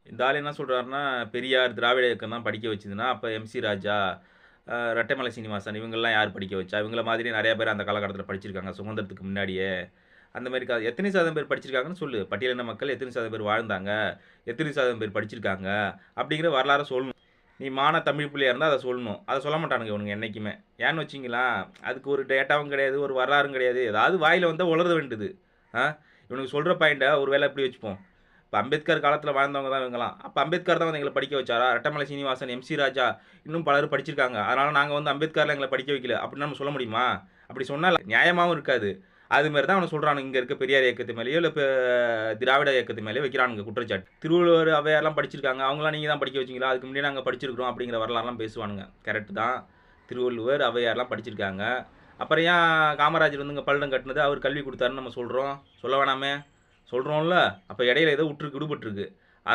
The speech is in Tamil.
இந்த ஆள் என்ன சொல்றாருன்னா, பெரியார், திராவிட இயக்கம் தான் படிக்க வச்சதுன்னா, அப்ப எம்.சி. ராஜா, ரெட்டைமலை சீனிவாசன் இவங்கலாம் யார் படிக்க வச்சா? இவங்கள மாதிரி நெறைய பேர் அந்த காலகட்டத்தில படிச்சிருக்காங்க, சுதந்திரத்துக்கு முன்னாடியே. அந்த மாரி எத்தனை சதவீதம் பேர் படிச்சிருக்காங்கன்னு சொல்லு. பட்டியலின மக்கள் எத்தனை சதவீதம் பேர் வாழ்ந்தாங்க? எத்தனை சதவீதம் பேர் படிச்சிருக்காங்க? அப்படிங்கிற வரலாற சொல்லணும். நீ மான தமிழ் பிள்ளையா இருந்தா அத சொல்லணும். அத சொல்ல மாட்டானுங்க இவனுங்க என்னைக்குமே. ஏன்னு வச்சீங்களேன், அதுக்கு ஒரு டேட்டாவும் கிடையாது, ஒரு வரலாறும் கிடையாது. ஏதாவது வாயில வந்தா உளற வேண்டியது. ஆ இவனுங்க சொல்ற பாயிண்ட்ட ஒரு வேள இப்படி வச்சுப்போம். இப்ப அம்பேத்கர் காலத்துல வாழ்ந்தவங்க தான் இவங்கலாம். அப்ப அம்பேத்கர் தான் வந்து எங்கள படிக்க வச்சாரா? ரெட்டமலை சீனிவாசன், எம்.சி. ராஜா இன்னும் பலர் படிச்சிருக்காங்க. அதனால நாங்க வந்து அம்பேத்கர்லாம் எங்கள படிக்க வைக்கல. அப்படின்னு நம்ம சொல்ல முடியுமா? அப்படி சொன்னா நியாயமாவும் இருக்காது. அது மாரி தான் அவனுங்க சொல்றானுங்க. இங்க இருக்க பெரியார் இயக்கத்து மேலயோ, இல்ல திராவிட இயக்கத்து மேலயோ வைக்கிறானுங்க குற்றச்சாட்டு. திருவள்ளுவர், ஔவையார்லாம் படிச்சிருக்காங்க. அவங்கலாம் நீங்க தான் படிக்க வச்சீங்களா? அதுக்கு முன்னாடி நாங்க படிச்சிருக்கிறோம் அப்படிங்கிற வரலாறுலாம் பேசுவானுங்க. கரெக்ட் தான். திருவள்ளுவர், ஔவையார்லாம் படிச்சிருக்காங்க. அப்புறம் ஏன் காமராஜர் வந்து இங்க பள்ளம் கட்டுனது, அவர் கல்வி குடுத்தாருன்னு நம்ம சொல்றோம்? சொல்ல வேணாமே? சொல்றோம்ல. அப்ப இடையில ஏதோ விட்டுருக்கு விடுபட்டுருக்கு.